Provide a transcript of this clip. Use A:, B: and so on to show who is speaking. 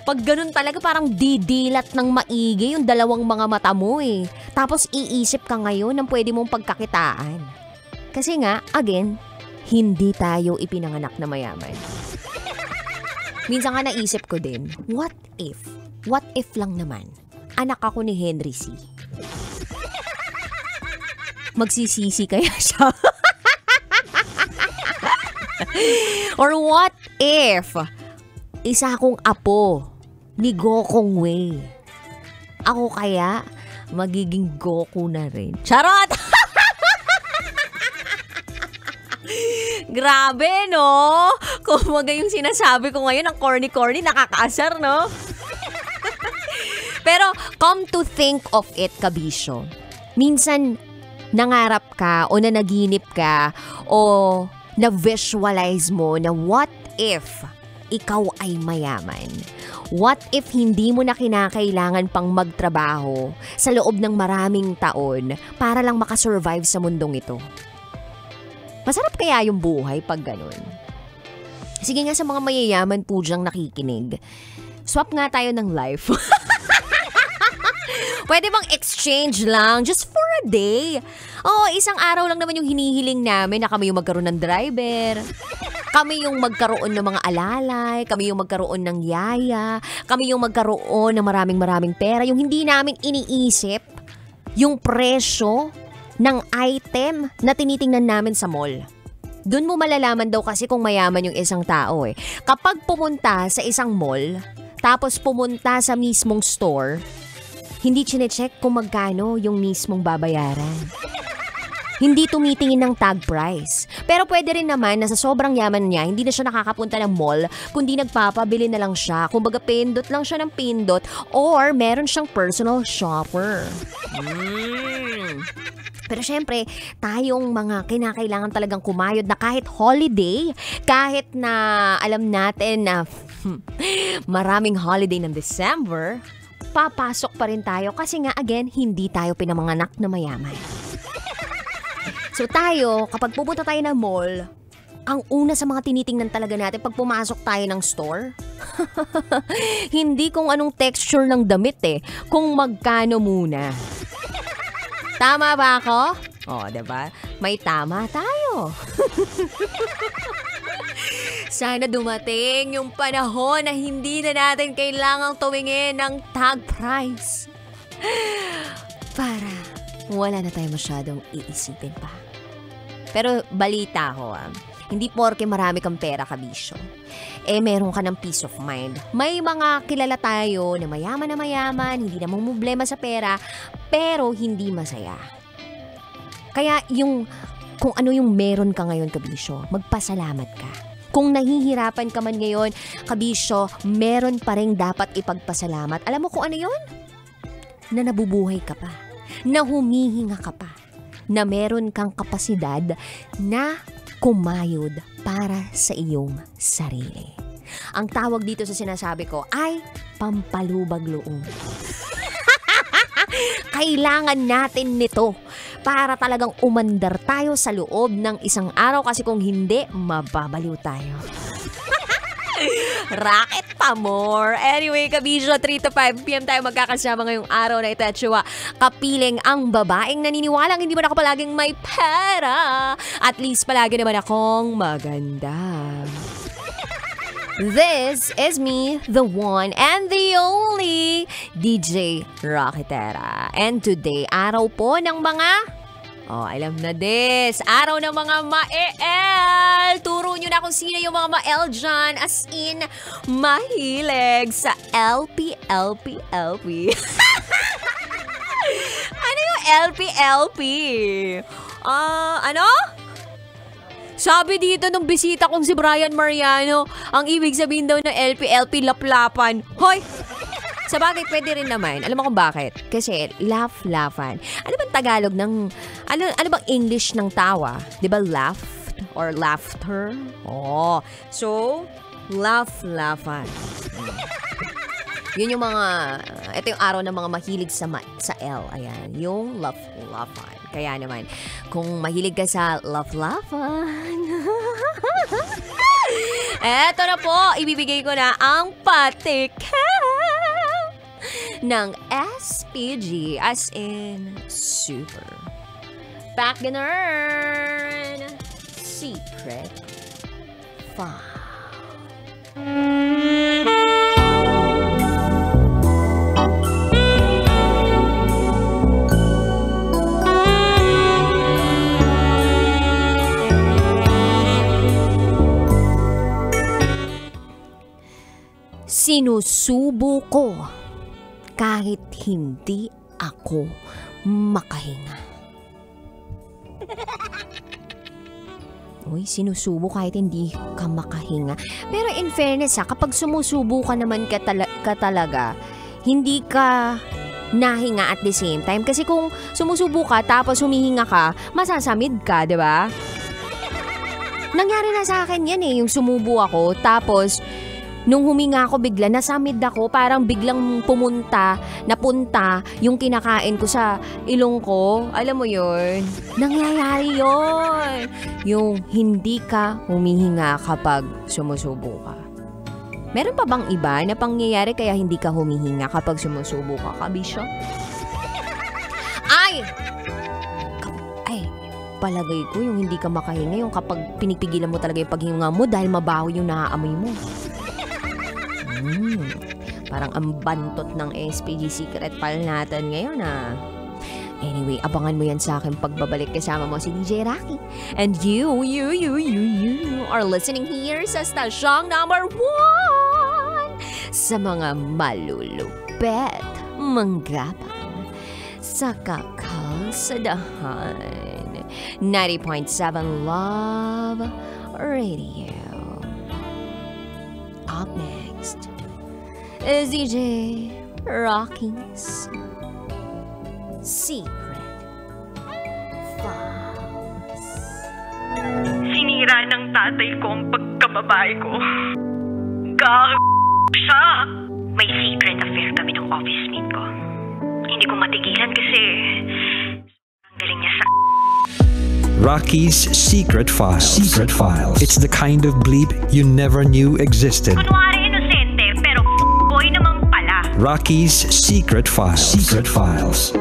A: Pag ganun talaga, parang didilat ng maigi yung dalawang mga mata mo eh. Tapos iisip ka ngayon ng pwede mong pagkakitaan. Kasi nga, again, hindi tayo ipinanganak na mayaman. Minsan nga naisip ko din, what if lang naman, anak ako ni Henry C. Magsisisi kaya siya? Or what if isa akong apo ni Gokong Wei? Ako kaya magiging Goku na rin. Charot! Grabe, no? Kumaga yung sinasabi ko ngayon, ang corny-corny, nakakaasar, no? Pero, come to think of it, kabisyo, minsan, nangarap ka o nanaginip ka o na-visualize mo na what if ikaw ay mayaman? What if hindi mo na kinakailangan pang magtrabaho sa loob ng maraming taon para lang makasurvive sa mundong ito? Masarap kaya yung buhay pag ganun? Sige nga, sa mga mayayaman po dyang nakikinig, swap nga tayo ng life. Pwede bang exchange lang just for a day? Oo, isang araw lang naman yung hinihiling namin na kami yung magkaroon ng driver, kami yung magkaroon ng mga alalay, kami yung magkaroon ng yaya, kami yung magkaroon ng maraming pera, yung hindi namin iniisip yung presyo ng item na tinitingnan namin sa mall. Doon mo malalaman daw kasi kung mayaman yung isang tao eh. Kapag pumunta sa isang mall, tapos pumunta sa mismong store, hindi chinecheck kung magkano yung mismong babayaran. Hindi tumitingin ng tag price. Pero pwede rin naman na sa sobrang yaman niya, hindi na siya nakakapunta ng mall, kundi nagpapabili na lang siya. Kumbaga pindot lang siya ng pindot or meron siyang personal shopper. Pero syempre, tayong mga kinakailangan talagang kumayod na kahit holiday, kahit na alam natin na maraming holiday ng December, papasok pa rin tayo kasi nga again, hindi tayo pinamanganak na mayaman. So tayo, kapag pupunta tayo ng mall, ang una sa mga tinitingnan talaga natin pag pumasok tayo ng store, hindi kung anong texture ng damit eh, kung magkano muna. Tama ba ako? O, diba? May tama tayo. Sana dumating yung panahon na hindi na natin kailangang tumingin ng tag price. Para wala na tayo masyadong iisipin pa. Pero balita ko, hindi porke marami kang pera, kabisyo, eh meron ka ng peace of mind. May mga kilala tayo na mayaman, hindi namang problema sa pera, pero hindi masaya. Kaya kung ano yung meron ka ngayon, kabisyo, magpasalamat ka. Kung nahihirapan ka man ngayon, kabisyo, meron pa rin dapat ipagpasalamat. Alam mo kung ano yun? Na nabubuhay ka pa, na humihinga ka pa, na meron kang kapasidad na kumayod para sa iyong sarili. Ang tawag dito sa sinasabi ko ay pampalubag loob. Kailangan natin nito para talagang umandar tayo sa loob ng isang araw kasi kung hindi, mababaliw tayo. Racket pa more. Anyway, kabisyo, 3 to 5 p.m. tayo magkakasama ngayong araw na ito at sywa, kapiling ang babaeng naniniwalang hindi mo na ako palaging may pera. At least palagi naman akong maganda. This is me, the one and the only DJ Rocketera. And today, araw po ng mga... Oh, alam na this. Araw ng mga ma-el. Turo nyo na kung sino yung mga ma-el dyan. As in, mahilig sa LP. Ano yung LP? Ano? Sabi dito nung bisita kong si Brian Mariano, ang ibig sabihin daw ng LP, laplapan. Hoy! Sa bagay, pwede rin naman. Alam mo kung bakit? Kasi laugh-laughan. Ano bang Tagalog ng... Ano bang English ng tawa? Di ba laugh or laughter? Oh. So, laugh-laughan. Yun yung mga... Ito yung araw ng mga mahilig sa L. Ayan. Yung laugh-laughan. Kaya naman, kung mahilig ka sa laugh-laughan... Eto na po, ibibigay ko na ang patiket. ng SPG as in super. Back ganun. Secret File. Sinusubo ko kahit hindi ako makahinga. Uy, sinusubo kahit hindi ka makahinga. Pero in fairness kapag sumusubo ka naman ka talaga, hindi ka nahinga at the same time. Kasi kung sumusubo ka tapos humihinga ka, masasamid ka, di ba? Nangyari na sa akin yan yung sumubo ako tapos nung huminga ako bigla, nasamid ako, parang biglang napunta yung kinakain ko sa ilong ko. Alam mo yun? Nangyayari yun. Yung hindi ka humihinga kapag sumusubo ka. Meron pa bang iba na pangyayari kaya hindi ka humihinga kapag sumusubo ka, kabisyo? Ay, palagay ko yung hindi ka makahinga, yung kapag pinipigilan mo talaga yung paghinga mo dahil mabaho yung naaamoy mo. Parang ang bantot ng SPG Secret File natin ngayon Anyway, abangan mo yan sa akin pagbabalik kasama mo si DJ Rocky. And you are listening here sa stasyong number 1 sa mga malulupet, manggapang, sa kakalsadahan. 90.7 Love Radio. Up next is DJ Rocky's Secret Files.
B: Sinira ng tatay ko ang pagkababae ko. Siya! May secret affair kami ng office mate ko. Hindi ko matigilan kasi ang galing niya sa...
C: Rocky's Secret Files. Secret Files. It's the kind of bleep you never knew existed.
B: Kunwari inosente, pero boy naman pala.
C: Rocky's Secret Files. Secret Files.